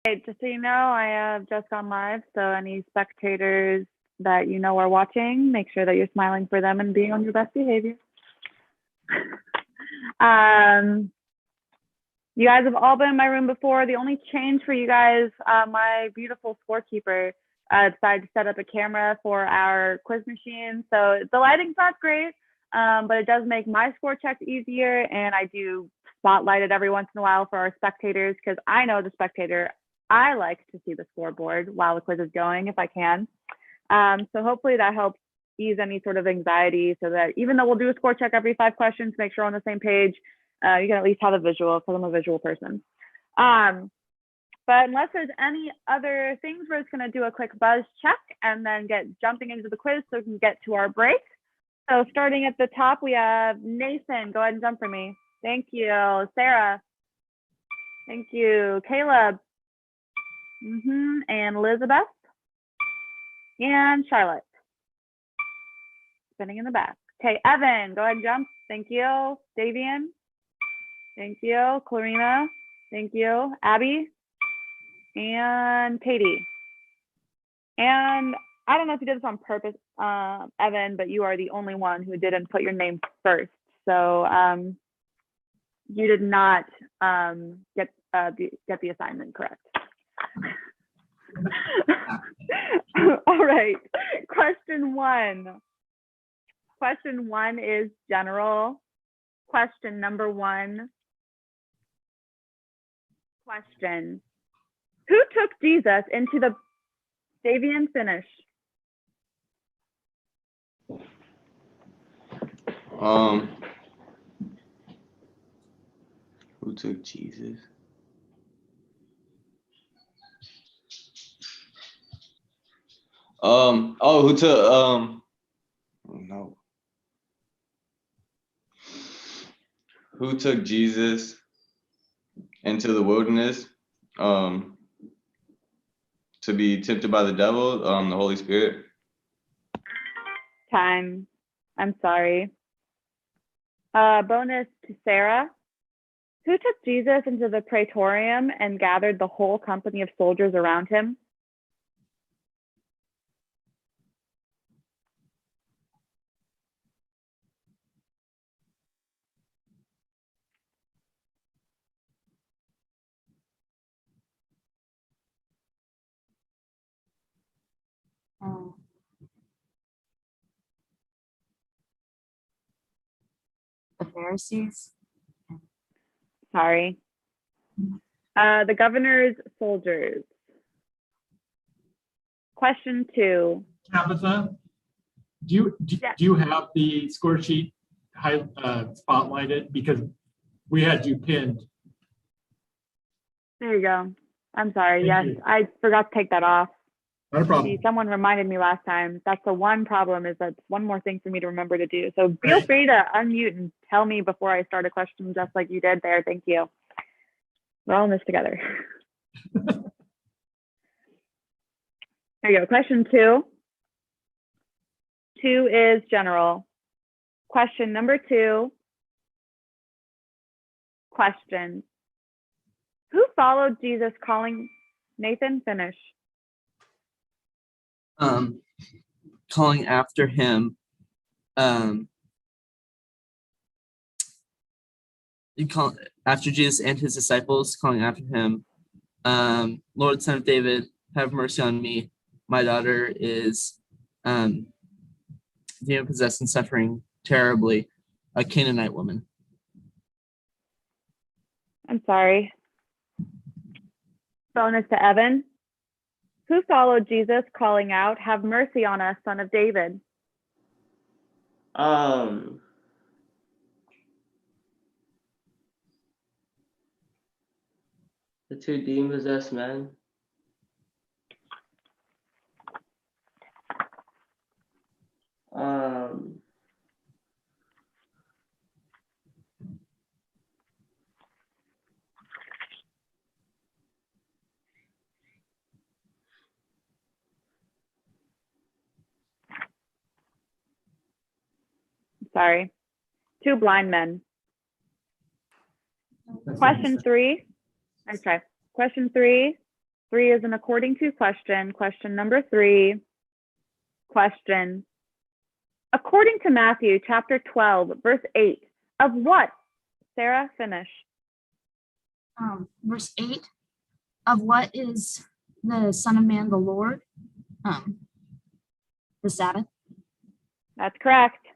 Hey, just so you know, I have just gone live, so any spectators that you know are watching, make sure that you're smiling for them and being on your best behavior. You guys have all been in my room before. The only change for you guys, my beautiful scorekeeper decided to set up a camera for our quiz machine. So the lighting's not great, but it does make my score checks easier. And I do spotlight it every once in a while for our spectators because I know the spectator, I like to see the scoreboard while the quiz is going if I can. So hopefully that helps ease any sort of anxiety so that even though we'll do a score check every 5 questions, make sure we're on the same page, you can at least have a visual because I'm a visual person. But unless there's any other things, we're just going to do a quick buzz check and then get jumping into the quiz so we can get to our break. So starting at the top, we have Nathan. Go ahead and jump for me. Thank you. Sarah. Thank you. Caleb. And Elizabeth. And Charlotte. Spinning in the back. Okay, Evan, go ahead and jump. Thank you. Davian. Thank you. Clarina. Thank you. Abby. And Katie. And I don't know if you did this on purpose, Evan, but you are the only one who didn't put your name first. So you did not get the assignment correct. All right. Question 1. Question 1 is general. Question number 1. Question. Who took Jesus into the Davian finish? Who took Jesus? Who took no. Who took Jesus into the wilderness to be tempted by the devil? The Holy Spirit. Time. I'm sorry. Bonus to Sarah. Who took Jesus into the praetorium and gathered the whole company of soldiers around him? The Pharisees. Sorry. The governor's soldiers. Question 2. Tabitha, do you have the score sheet spotlighted? Because we had you pinned. There you go. I'm sorry. Thank Yes, you. I forgot to take that off. Not a problem. See, someone reminded me last time. That's the one problem, is that's one more thing for me to remember to do. So feel Right. free to unmute and tell me before I start a question, just like you did there. Thank you. We're all in this together. There you go. Question 2. 2 is general. Question number 2. Question. Who followed Jesus calling Nathan? Finish. Calling after him. After Jesus and his disciples, calling after him, Lord, Son of David, have mercy on me. My daughter is demon-possessed and suffering terribly. A Canaanite woman. I'm sorry. Bonus to Evan. Who followed Jesus calling out, have mercy on us, Son of David? The 2 demon-possessed men. Sorry. 2 blind men. Question 3. Okay. Question 3. 3 is an according to question. Question number 3. Question. According to Matthew chapter 12, verse 8, of what? Sarah, finish. Verse 8, of what is the Son of Man the Lord? The Sabbath. That's correct.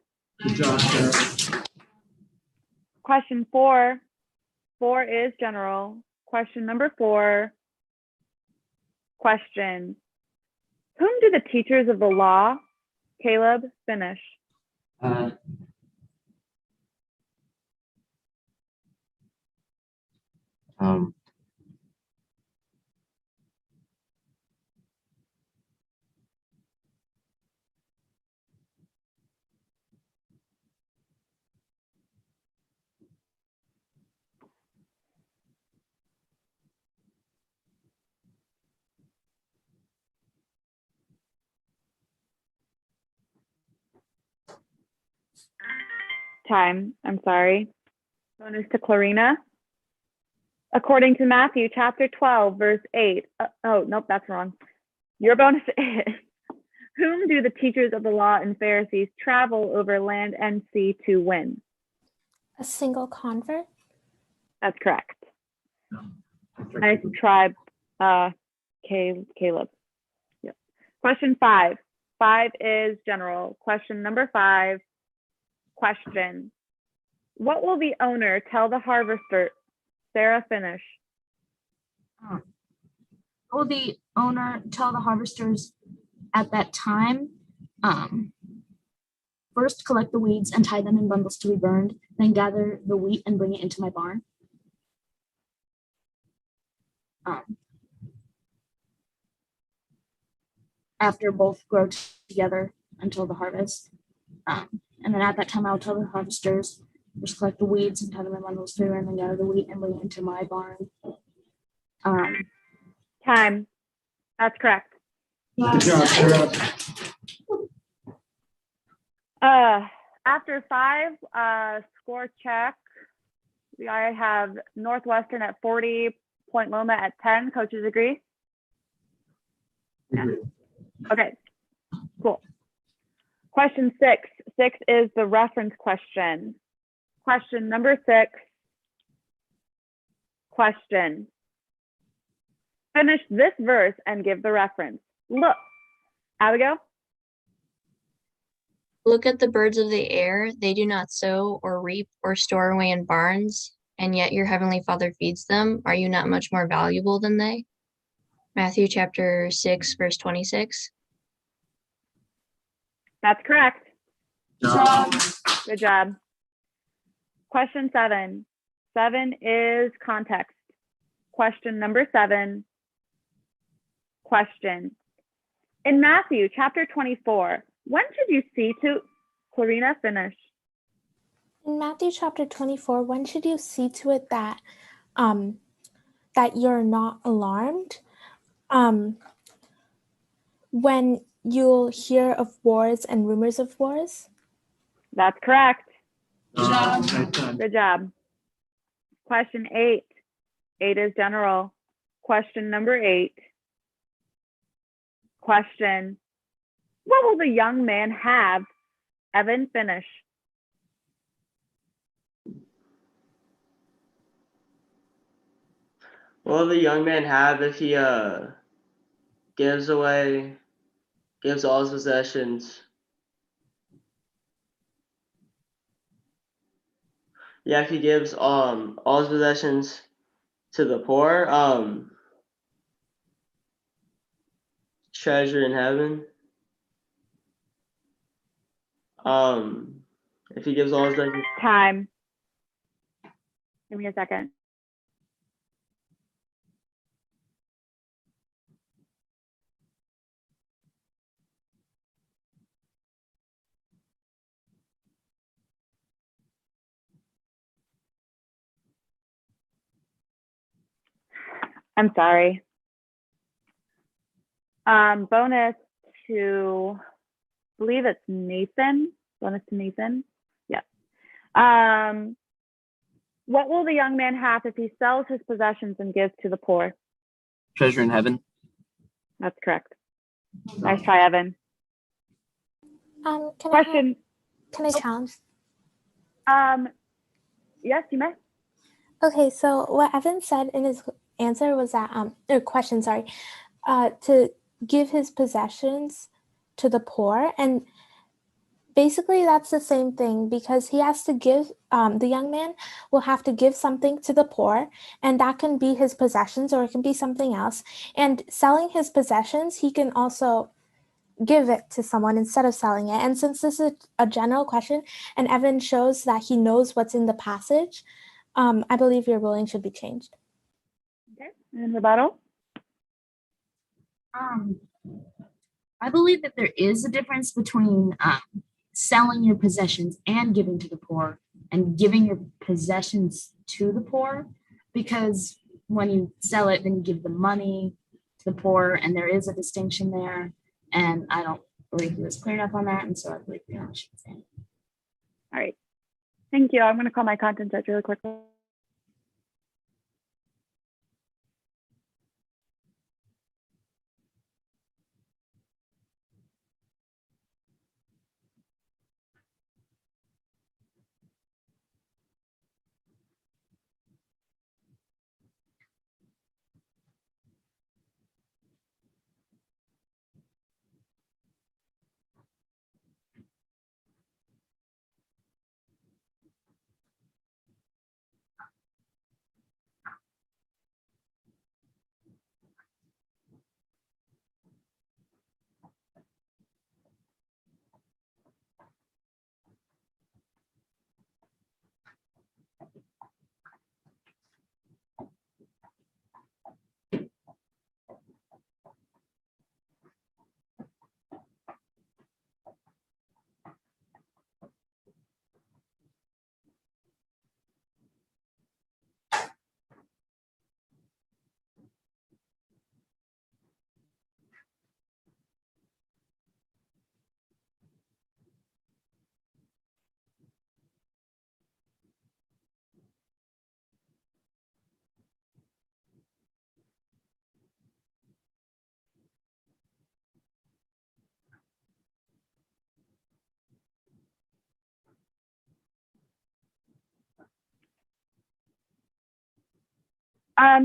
Good job, Sarah. Question 4. 4 is general. Question number 4. Question. Whom do the teachers of the law, Caleb, finish? Um, Time. I'm sorry. Bonus to Clarina. According to Matthew chapter 12, verse 8. Oh, nope, that's wrong. Your bonus is, whom do the teachers of the law and Pharisees travel over land and sea to win? A single convert? That's correct. Nice try, Caleb. Yep. Question 5. 5 is general. Question number 5. Question. What will the owner tell the harvester? Sarah, finish. Will the owner tell the harvesters at that time? First, collect the weeds and tie them in bundles to be burned, then gather the wheat and bring it into my barn. After both grow together until the harvest. And then at that time, I'll tell the harvesters, just collect the weeds and tie them in bundles to be burned, and then gather the wheat and bring it into my barn. Time. That's correct. Good job, Sarah. After 5, score check. I have Northwestern at 40, Point Loma at 10. Coaches agree? Agree. Okay, cool. Question 6. 6 is the reference question. Question number 6. Question. Finish this verse and give the reference. Look. Abigail? Look at the birds of the air. They do not sow or reap or store away in barns, and yet your heavenly Father feeds them. Are you not much more valuable than they? Matthew chapter 6, verse 26. That's correct. Job. Good job. Question 7. 7 is context. Question number 7. Question. In Matthew chapter 24, when should you see to, Clarina, finish? In Matthew chapter 24, when should you see to it that that you're not alarmed? When you'll hear of wars and rumors of wars? That's correct. Nice done. Good job. Question 8. 8 is general. Question number 8. Question. What will the young man have? Evan, finish. What will the young man have if he gives all his possessions? Yeah, if he gives all his possessions to the poor, treasure in heaven. If he gives all his possessions. Time. Give me a second. I'm sorry. Bonus to, I believe it's Nathan. Bonus to Nathan. Yep. What will the young man have if he sells his possessions and gives to the poor? treasure in heaven. That's correct. Nice try, Evan. Question. Can I challenge? Yes, you may. Okay, so what Evan said in his answer was that or question, sorry, to give his possessions to the poor, and basically that's the same thing, because he has to give the young man will have to give something to the poor, and that can be his possessions or it can be something else. And selling his possessions, he can also give it to someone instead of selling it. And since this is a general question and Evan shows that he knows what's in the passage, I believe your ruling should be changed. Okay. And rebuttal. I believe that there is a difference between selling your possessions and giving to the poor, and giving your possessions to the poor, because when you sell it, then you give the money to the poor, and there is a distinction there. And I don't believe he was clear enough on that, and so I believe we should say. All right. Thank you. I'm going to call my content judge really quickly.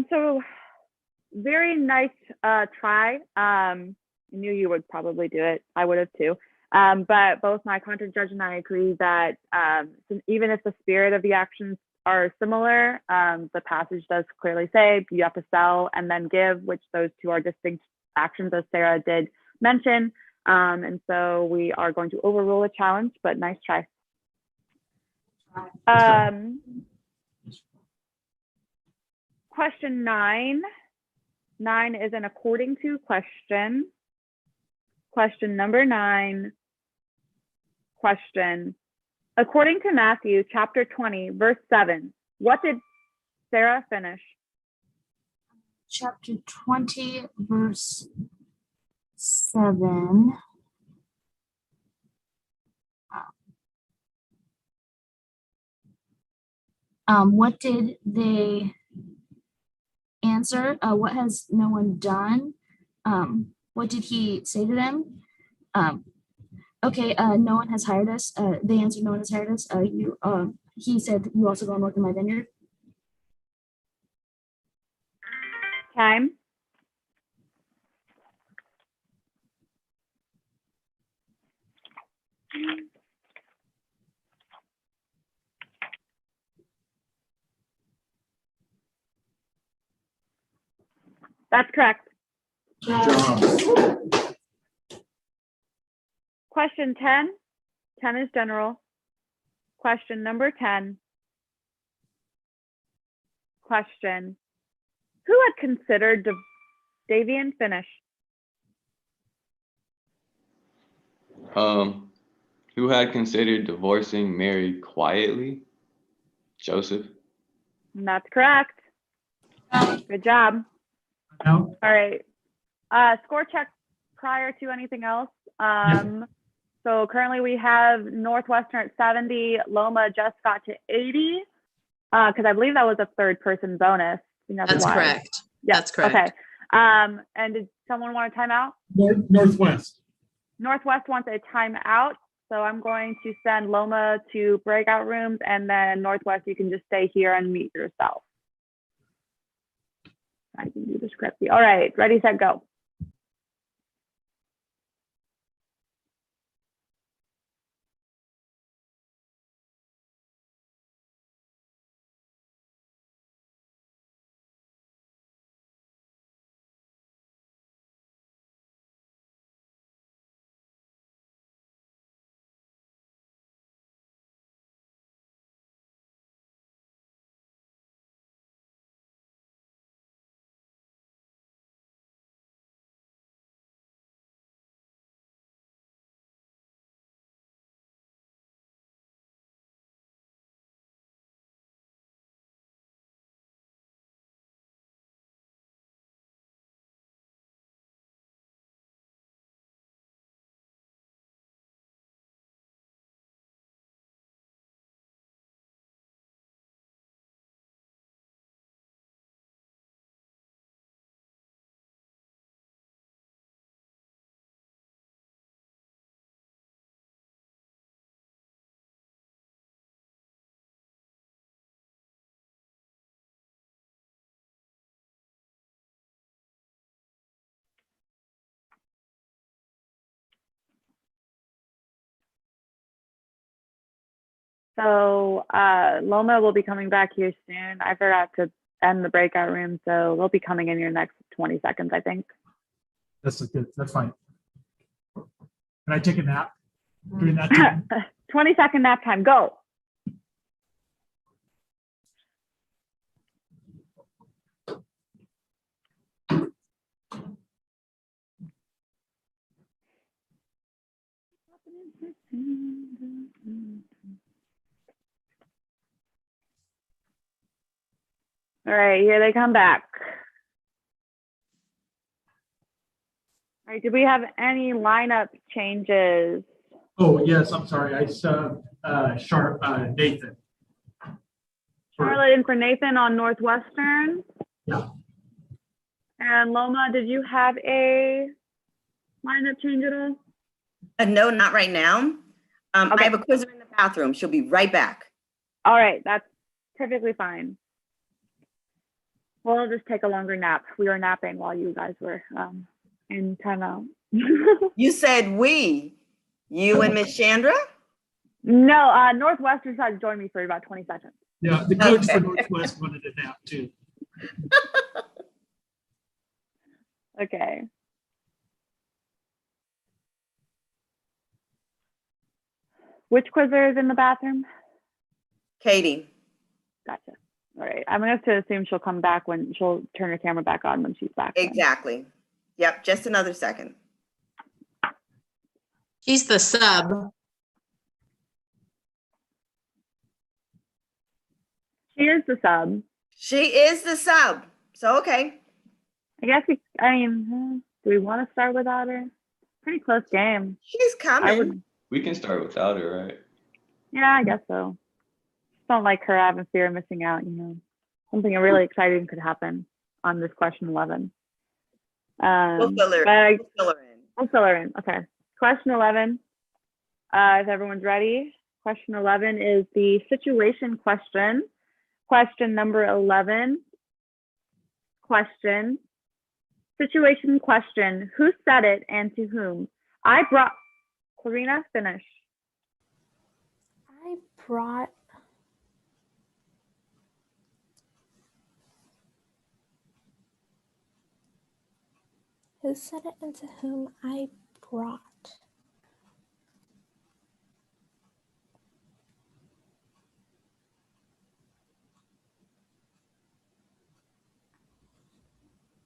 So very nice try. I knew you would probably do it. I would have too. But both my content judge and I agree that even if the spirit of the actions are similar, the passage does clearly say you have to sell and then give, which those two are distinct actions, as Sarah did mention. And so we are going to overrule a challenge, but nice try. Question 9. 9 is an according to question. Question number 9. Question. According to Matthew chapter 20, verse 7, what did Sarah finish? Chapter 20, verse 7. What did they answer? What has no one done? What did he say to them? Okay, no one has hired us. They answered, no one has hired us. He said, you also go and work in my vineyard. Time. That's correct. Question 10. 10 is general. Question number 10. Question. Who had considered Davian finish? Who had considered divorcing Mary quietly? Joseph. And that's correct. Good job. No. All right. Score check prior to anything else. So currently we have Northwestern at 70. Loma just got to 80 because I believe that was a third person bonus. That's correct. Yeah. That's correct. Okay. And did someone want a timeout? Northwest. Northwest wants a timeout. So I'm going to send Loma to breakout rooms, and then Northwest, you can just stay here and mute yourself. I can do the script. All right, ready, set, go. So Loma will be coming back here soon. I forgot to end the breakout room, so they'll be coming in your next 20 seconds, I think. That's good. That's fine. Can I take a nap during that time? 20-second nap time, go. All right, here they come back. All right, did we have any lineup changes? Oh, yes, I'm sorry. I saw Nathan. Charlotte in for Nathan on Northwestern. Yeah. And Loma, did you have a lineup change at all? No, not right now. I Okay. have a quizzer in the bathroom. She'll be right back. All right, that's perfectly fine. We'll just take a longer nap. We were napping while you guys were in timeout. You said we, you and Miss Chandra? No, Northwestern decided to join me for about 20 seconds. Yeah, the coach Okay. for Northwest wanted a nap too. Okay. Which quizzer is in the bathroom? Katie. Gotcha. All right. I'm going to assume she'll come back when she'll turn her camera back on when she's back. then. Exactly. Yep, just another second. She's the sub. She is the sub. She is the sub. So, okay. I guess do we want to start without her? Pretty close game. She's coming. I would, We can start without her, right? yeah, I guess so. Just don't like her having fear of missing out, Something really exciting could happen on this question 11. We'll fill her, but we'll fill her in. We'll fill her in. Okay. Question 11. If everyone's ready, question 11 is the situation question. Question number 11. Question. Situation question. Who said it and to whom? I brought. Clarina, finish. I brought. Who said it and to whom I brought?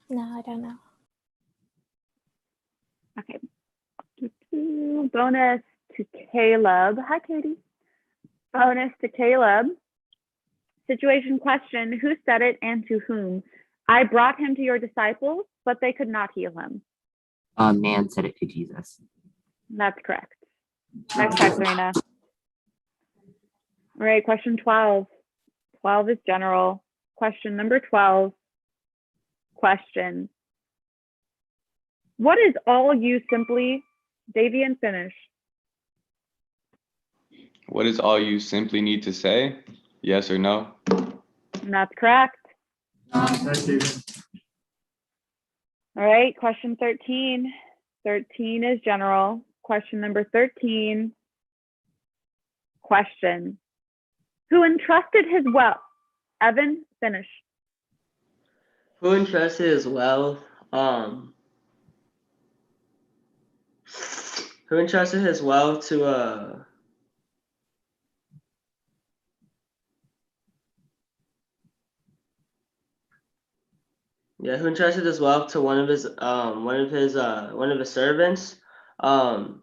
No, I don't know. Okay. Bonus to Caleb. Hi, Katie. Bonus to Caleb. Situation question. Who said it and to whom? I brought him to your disciples, but they could not heal him. Man said it to Jesus. That's correct. Next time, Serena. All right, question 12. 12 is general. Question number 12. Question. What is all you simply, Davian, finish? What is all you simply need to say? Yes or no? And that's correct. Thank you. All right, question 13. 13 is general. Question number 13. Question. Who entrusted his wealth? Evan, finish. Who entrusted his wealth? Who entrusted his wealth to who entrusted his wealth to one of his servants? The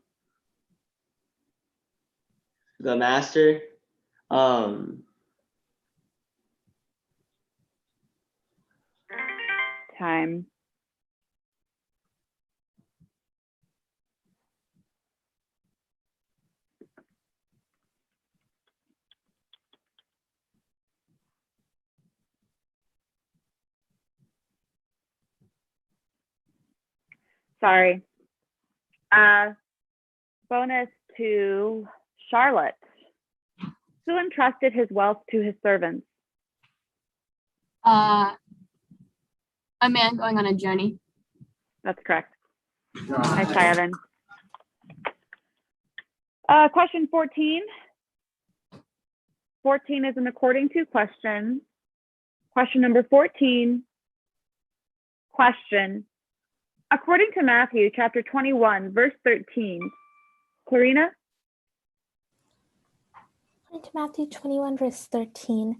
master. Time. Sorry. Bonus to Charlotte. Who entrusted his wealth to his servants? A man going on a journey. That's correct. Nice try, Evan. Question 14. 14 is an according to question. Question number 14. Question. According to Matthew chapter 21, verse 13. Clarina? According to Matthew 21, verse 13.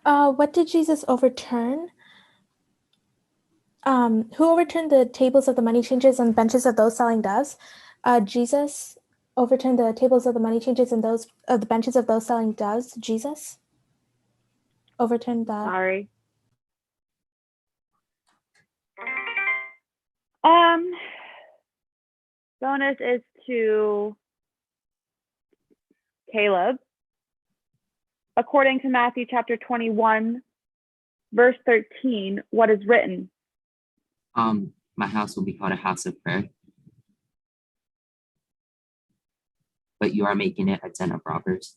What did Jesus overturn? Who overturned the tables of the money changers and benches of those selling doves? Jesus overturned the tables of the money changers and those of the benches of those selling doves. Jesus overturned the. Sorry. Bonus is to Caleb. According to Matthew chapter 21, verse 13, what is written? My house will be called a house of prayer, but you are making it a den of robbers.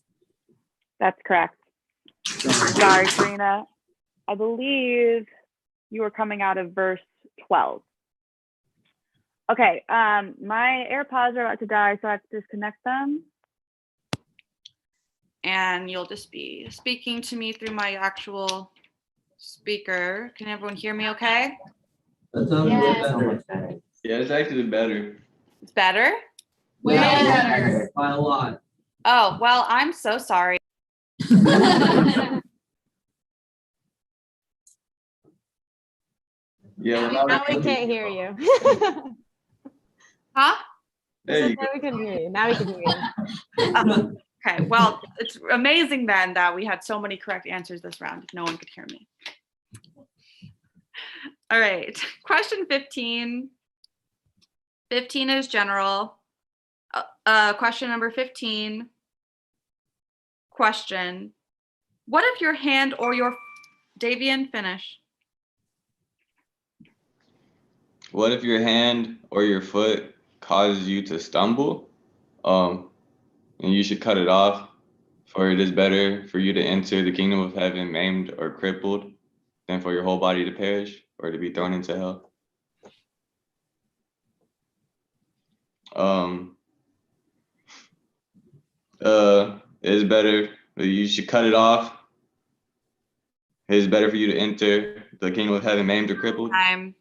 That's correct. Sorry, Karina. I believe you were coming out of verse 12. Okay, my AirPods are about to die, so I have to disconnect them. And you'll just be speaking to me through my actual speaker. Can everyone hear me okay? That's So much better. Yeah, it's actually better. It's better? Way better by a lot. Oh, well, I'm so sorry. Yeah, Now we can't hear you. Huh? There you Now we can hear you. Now we can hear you. Okay, well, it's amazing then that we had so many correct answers this round. No one could hear me. All right, question 15. 15 is general. Question number 15. Question. What if your hand or your, Davian, finish. What if your hand or your foot causes you to stumble? And you should cut it off, for it is better for you to enter the kingdom of heaven maimed or crippled than for your whole body to perish or to be thrown into hell. It is better, you should cut it off. It is better for you to enter the kingdom of heaven maimed or crippled. Time.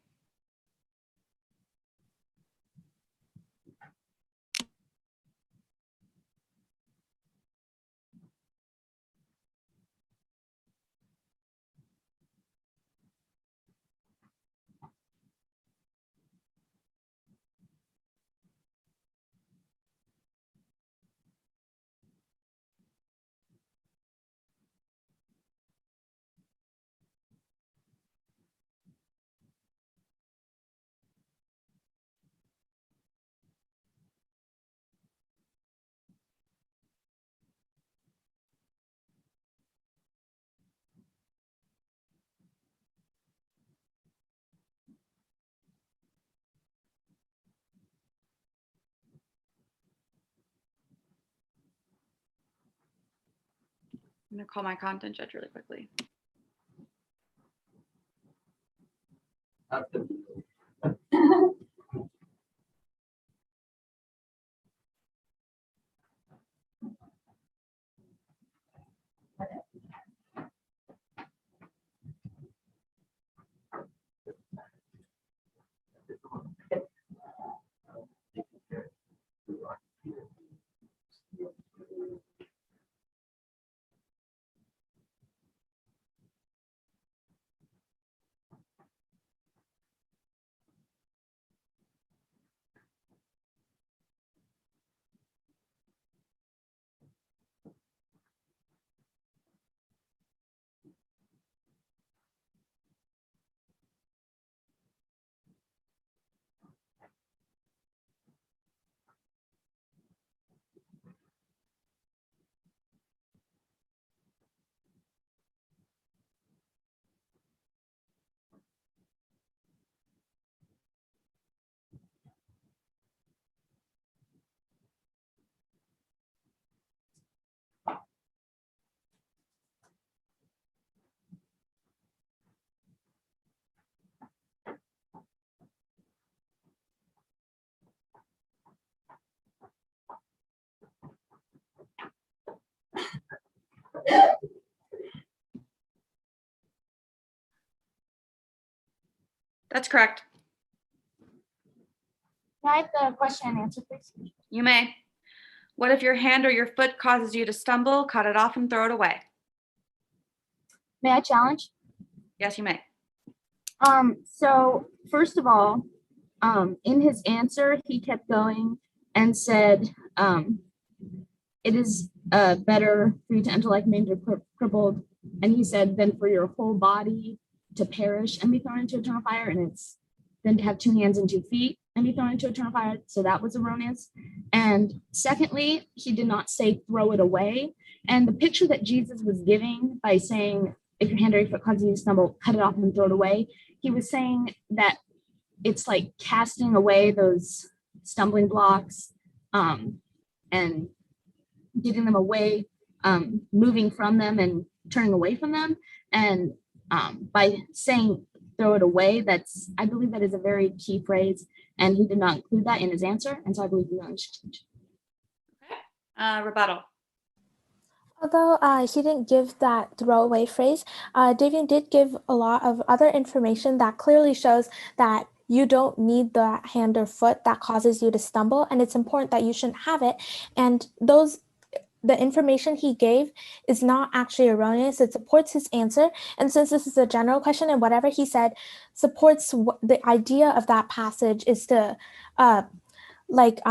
I'm gonna call my content judge really quickly. That's correct. Can I have the question and answer, please? You may. What if your hand or your foot causes you to stumble? Cut it off and throw it away. May I challenge? Yes, you may. So first of all, in his answer, he kept going and said, it is better for you to enter like maimed or crippled. And he said, then for your whole body to perish and be thrown into eternal fire. And it's then to have 2 hands and 2 feet and be thrown into eternal fire. So that was erroneous. And secondly, he did not say throw it away. And the picture that Jesus was giving by saying, if your hand or your foot causes you to stumble, cut it off and throw it away. He was saying that it's like casting away those stumbling blocks and getting them away, moving from them and turning away from them. And by saying throw it away, I believe that is a very key phrase, and he did not include that in his answer. And so I believe we should change. Rebuttal. Although he didn't give that throwaway phrase, Davian did give a lot of other information that clearly shows that you don't need the hand or foot that causes you to stumble, and it's important that you shouldn't have it. And the information he gave is not actually erroneous. It supports his answer. And since this is a general question and whatever he said supports the idea of that passage is to, like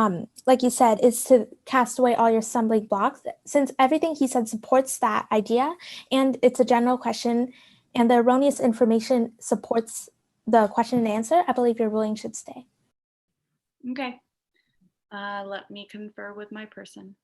you said, is to cast away all your stumbling blocks. Since everything he said supports that idea and it's a general question and the erroneous information supports the question and answer, I believe your ruling should stay. Okay. Let me confer with my person.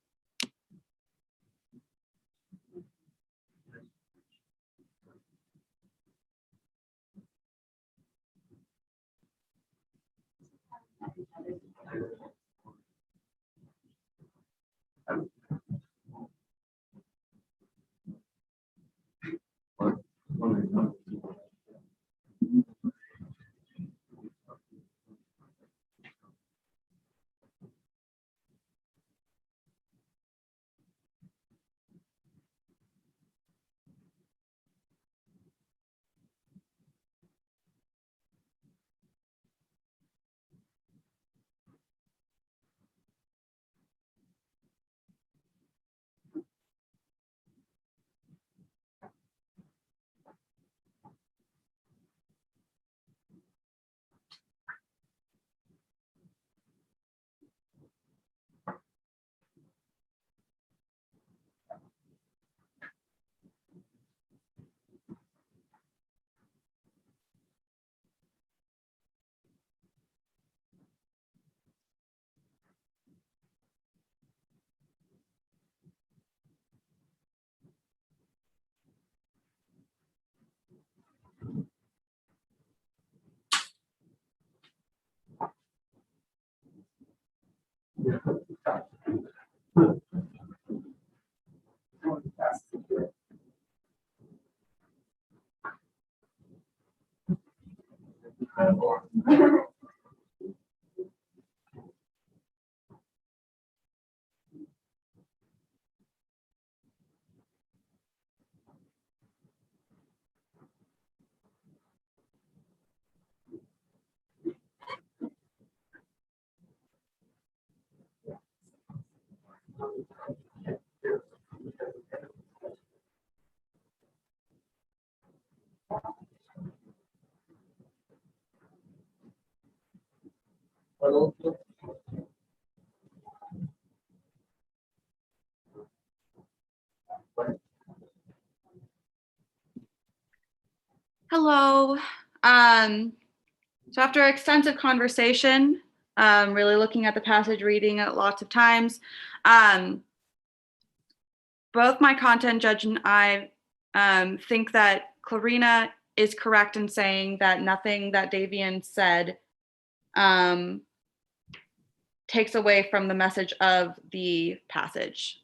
Hello. So after extensive conversation, really looking at the passage, reading it lots of times, both my content judge and I think that Clarina is correct in saying that nothing that Davian said takes away from the message of the passage.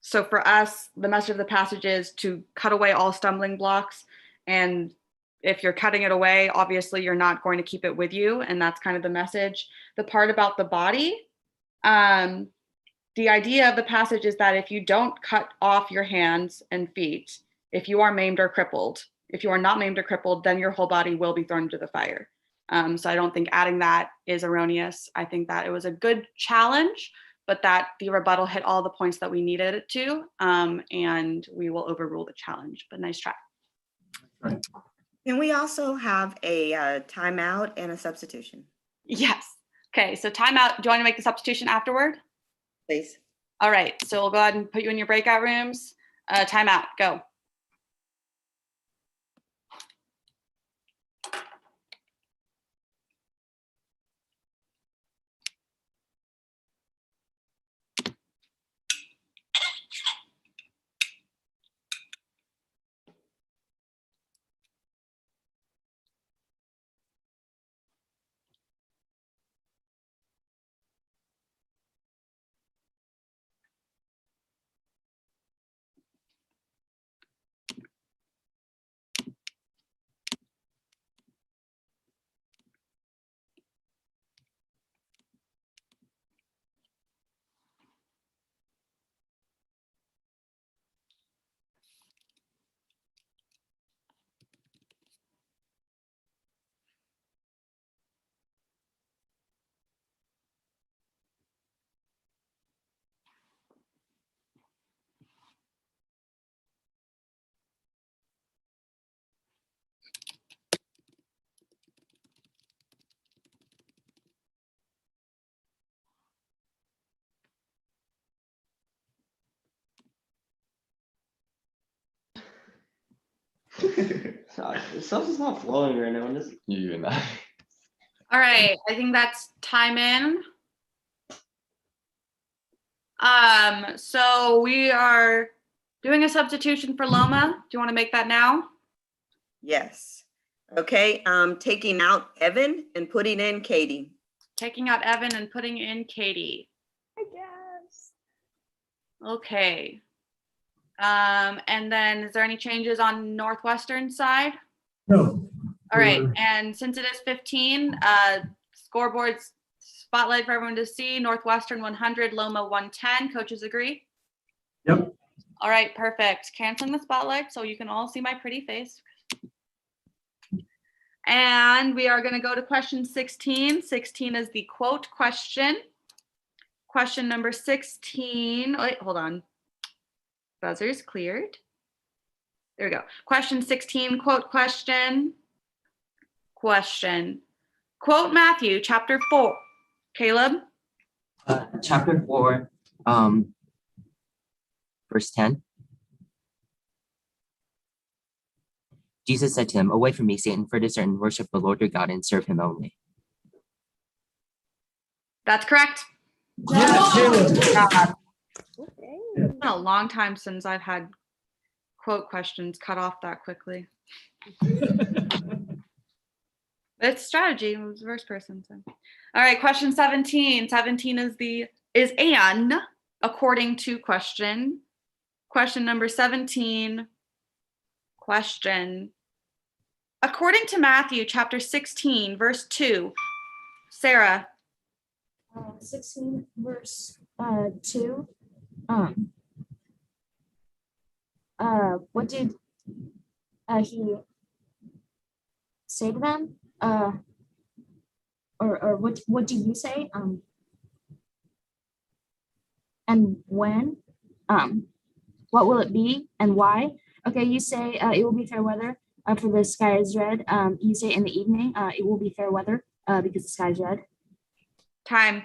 So for us, the message of the passage is to cut away all stumbling blocks. And if you're cutting it away, obviously you're not going to keep it with you. And that's kind of the message. The part about the body, the idea of the passage is that if you don't cut off your hands and feet, if you are maimed or crippled, if you are not maimed or crippled, then your whole body will be thrown into the fire. So I don't think adding that is erroneous. I think that it was a good challenge, but that the rebuttal hit all the points that we needed it to, and we will overrule the challenge, but nice try. Right. Can we also have a timeout and a substitution? Yes. Okay, so timeout. Do you want to make the substitution afterward? Please. All right, so we'll go ahead and put you in your breakout rooms. Timeout, go. Stuff is not flowing right now. You and I. All right, I think that's time in. So we are doing a substitution for Loma. Do you want to make that now? Yes. Okay, taking out Evan and putting in Katie. Taking out Evan and putting in Katie. I guess. Okay. And then is there any changes on Northwestern side? No. All right, and since it is 15, scoreboards spotlight for everyone to see. Northwestern 100, Loma 110. Coaches agree? Yep. All right, perfect. Canceling the spotlight so you can all see my pretty face. And we are going to go to question 16. 16 is the quote question. Question number 16. Wait, hold on. Buzzer's cleared. There we go. Question 16, quote question. Question. Quote Matthew chapter 4. Caleb? Chapter 4, verse 10. Jesus said to him, "Away from me, Satan, for it is certain, worship the Lord your God and serve him only." That's correct. Yes, Caleb. It's been a long time since I've had quote questions cut off that quickly. It's strategy. It was the first person. So. All right, question 17. 17 is an according to question. Question number 17. Question. According to Matthew chapter 16, verse 2, Sarah, 16 verse 2. What did he say to them? Or what do you say? And when? What will it be and why? Okay, you say it will be fair weather. For the sky is red. You say in the evening it will be fair weather because the sky is red. time.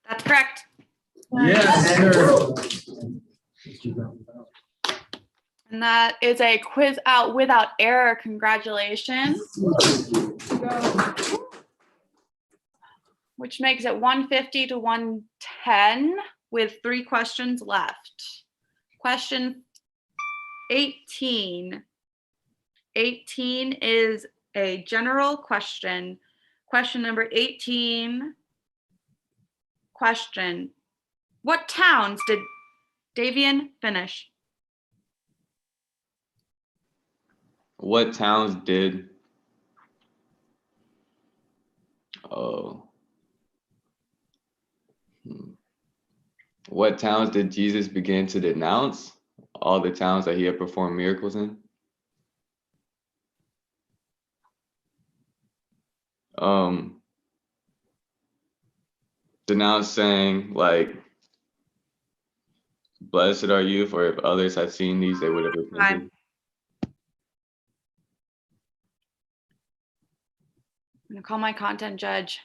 That's correct. Yes, sir. And that is a quiz out without error. Congratulations. Which makes it 150 to 110 with 3 questions left. Question 18. 18 is a general question. Question number 18. Question. What towns did Davian finish? What towns did? What towns did Jesus begin to denounce? All the towns that he had performed miracles in. Denounce saying like, blessed are you, for if others had seen these, they would have repented. I'm gonna call my content judge.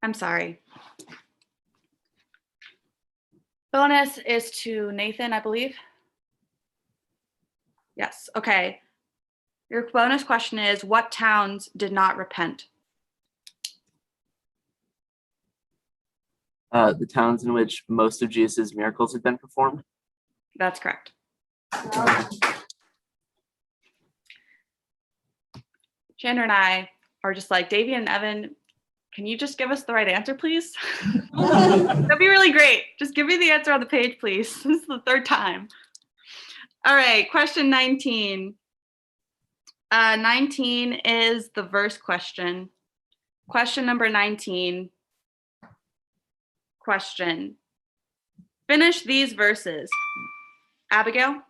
I'm sorry. Bonus is to Nathan, I believe. Yes, okay. Your bonus question is, what towns did not repent? The towns in which most of Jesus' miracles had been performed. That's correct. Chandra and I are just like, Davy and Evan, can you just give us the right answer, please? That'd be really great. Just give me the answer on the page, please. This is the third time. All right, question 19. 19 is the verse question. Question number 19. Question. Finish these verses. Abigail?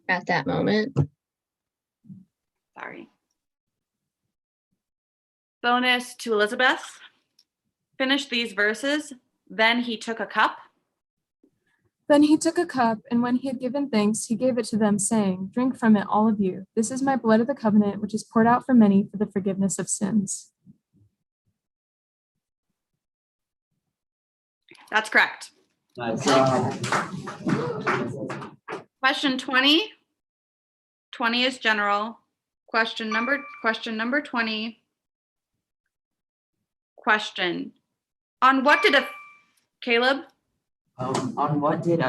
At that moment. Sorry. Bonus to Elizabeth. Finish these verses. Then he took a cup. Then he took a cup, and when he had given thanks, he gave it to them, saying, "Drink from it, all of you. This is my blood of the covenant, which is poured out for many for the forgiveness of sins." That's correct. Question 20. 20 is general. Question number 20. Question. On what did Caleb? On what did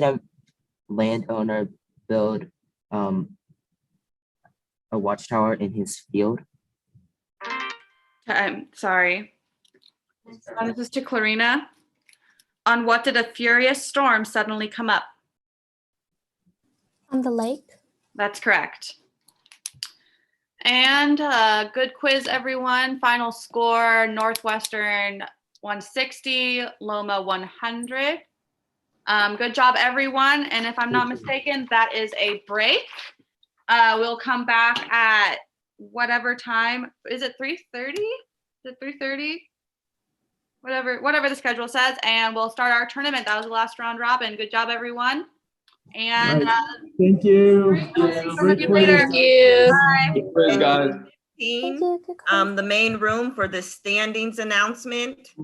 a landowner build a watchtower in his field? I'm sorry. This is to Clarina. On what did a furious storm suddenly come up? On the lake. That's correct. And good quiz, everyone. Final score, Northwestern 160, Loma 100. Good job, everyone. And if I'm not mistaken, that is a break. We'll come back at whatever time. Is it 3:30? Is it 3:30? Whatever the schedule says, and we'll start our tournament. That was the last round robin. Good job, everyone. And Thank you. see you later. Thank you. Bye. Good quiz, guys. The main room for the standings announcement.